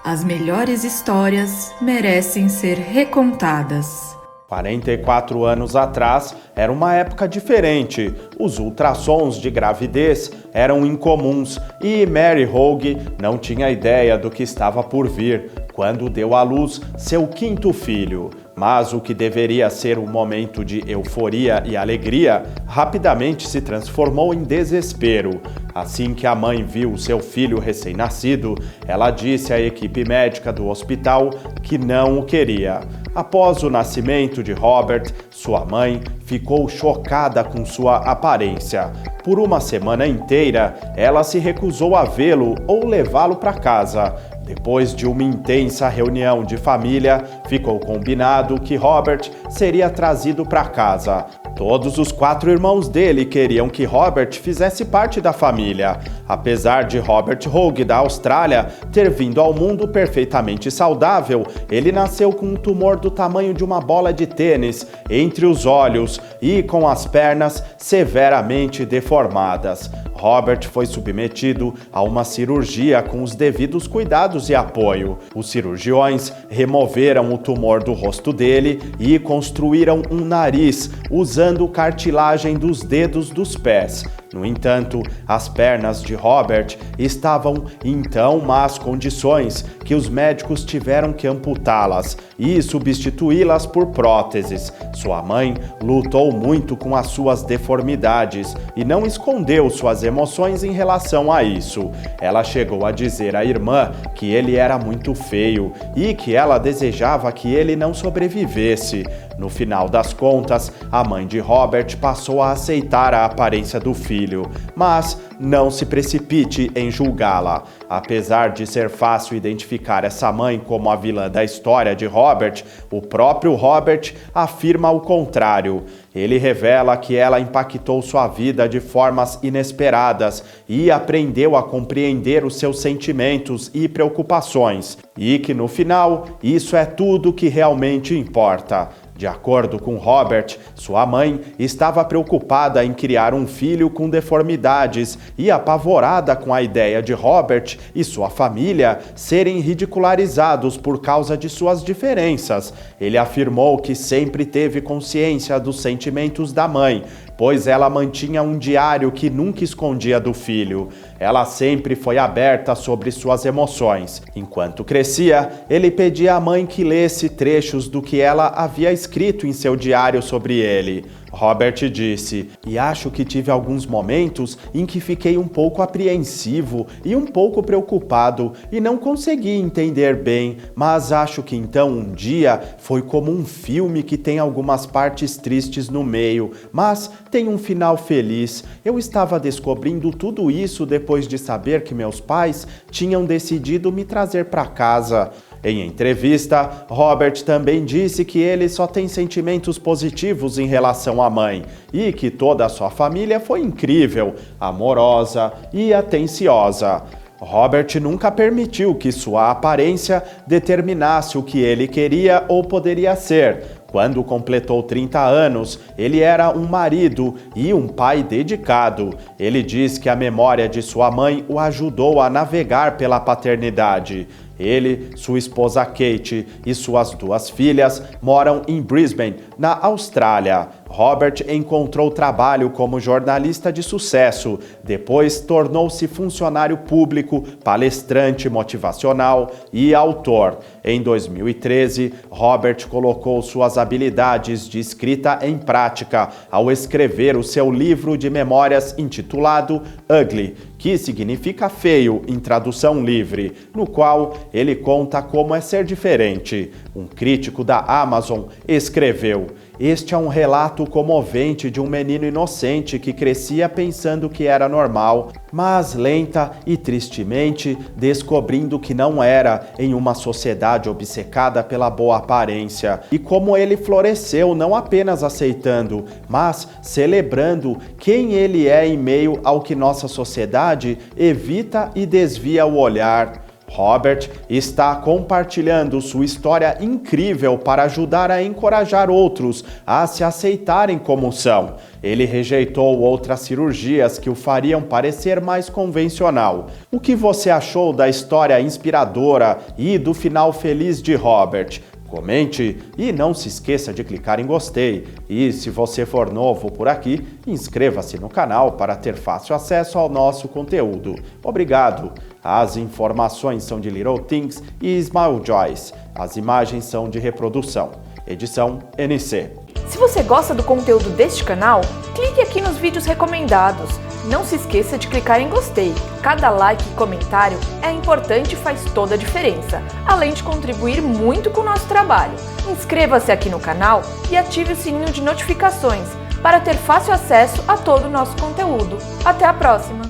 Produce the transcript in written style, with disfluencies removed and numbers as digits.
As melhores histórias merecem ser recontadas. 44 anos atrás era uma época diferente. Os ultrassons de gravidez eram incomuns e Mary Hogue não tinha ideia do que estava por vir quando deu à luz seu quinto filho. Mas o que deveria ser um momento de euforia e alegria rapidamente se transformou em desespero. Assim que a mãe viu seu filho recém-nascido, ela disse à equipe médica do hospital que não o queria. Após o nascimento de Robert, sua mãe ficou chocada com sua aparência. Por uma semana inteira, ela se recusou a vê-lo ou levá-lo para casa. Depois de uma intensa reunião de família, ficou combinado que Robert seria trazido para casa. Todos os 4 irmãos dele queriam que Robert fizesse parte da família. Apesar de Robert Hogue, da Austrália, ter vindo ao mundo perfeitamente saudável, ele nasceu com um tumor do tamanho de uma bola de tênis entre os olhos e com as pernas severamente deformadas. Robert foi submetido a uma cirurgia com os devidos cuidados e apoio. Os cirurgiões removeram o tumor do rosto dele e construíram um nariz usando cartilagem dos dedos dos pés. No entanto, as pernas de Robert estavam em tão más condições que os médicos tiveram que amputá-las e substituí-las por próteses. Sua mãe lutou muito com as suas deformidades e não escondeu suas emoções em relação a isso. Ela chegou a dizer à irmã que ele era muito feio e que ela desejava que ele não sobrevivesse. No final das contas, a mãe de Robert passou a aceitar a aparência do filho, mas não se precipite em julgá-la. Apesar de ser fácil identificar essa mãe como a vilã da história de Robert, o próprio Robert afirma o contrário. Ele revela que ela impactou sua vida de formas inesperadas e aprendeu a compreender os seus sentimentos e preocupações, e que no final, isso é tudo que realmente importa. De acordo com Robert, sua mãe estava preocupada em criar um filho com deformidades e apavorada com a ideia de Robert e sua família serem ridicularizados por causa de suas diferenças. Ele afirmou que sempre teve consciência dos sentimentos da mãe, pois ela mantinha um diário que nunca escondia do filho. Ela sempre foi aberta sobre suas emoções. Enquanto crescia, ele pedia à mãe que lesse trechos do que ela havia escrito em seu diário sobre ele. Robert disse: "E acho que tive alguns momentos em que fiquei um pouco apreensivo e um pouco preocupado e não consegui entender bem, mas acho que então um dia foi como um filme que tem algumas partes tristes no meio, mas tem um final feliz. Eu estava descobrindo tudo isso depois de saber que meus pais tinham decidido me trazer para casa." Em entrevista, Robert também disse que ele só tem sentimentos positivos em relação à mãe e que toda a sua família foi incrível, amorosa e atenciosa. Robert nunca permitiu que sua aparência determinasse o que ele queria ou poderia ser. Quando completou 30 anos, ele era um marido e um pai dedicado. Ele diz que a memória de sua mãe o ajudou a navegar pela paternidade. Ele, sua esposa Kate e suas 2 filhas moram em Brisbane, na Austrália. Robert encontrou trabalho como jornalista de sucesso. Depois tornou-se funcionário público, palestrante motivacional e autor. Em 2013, Robert colocou suas habilidades de escrita em prática ao escrever o seu livro de memórias intitulado Ugly, que significa feio em tradução livre, no qual ele conta como é ser diferente. Um crítico da Amazon escreveu: "Este é um relato comovente de um menino inocente que crescia pensando que era normal, mas lenta e tristemente descobrindo que não era em uma sociedade obcecada pela boa aparência. E como ele floresceu não apenas aceitando, mas celebrando quem ele é em meio ao que nossa sociedade evita e desvia o olhar." Robert está compartilhando sua história incrível para ajudar a encorajar outros a se aceitarem como são. Ele rejeitou outras cirurgias que o fariam parecer mais convencional. O que você achou da história inspiradora e do final feliz de Robert? Comente e não se esqueça de clicar em gostei. E se você for novo por aqui, inscreva-se no canal para ter fácil acesso ao nosso conteúdo. Obrigado! As informações são de Little Things e Smile Joyce. As imagens são de reprodução. Edição NC. Se você gosta do conteúdo deste canal, clique aqui nos vídeos recomendados. Não se esqueça de clicar em gostei. Cada like e comentário é importante e faz toda a diferença, além de contribuir muito com o nosso trabalho. Inscreva-se aqui no canal e ative o sininho de notificações para ter fácil acesso a todo o nosso conteúdo. Até a próxima!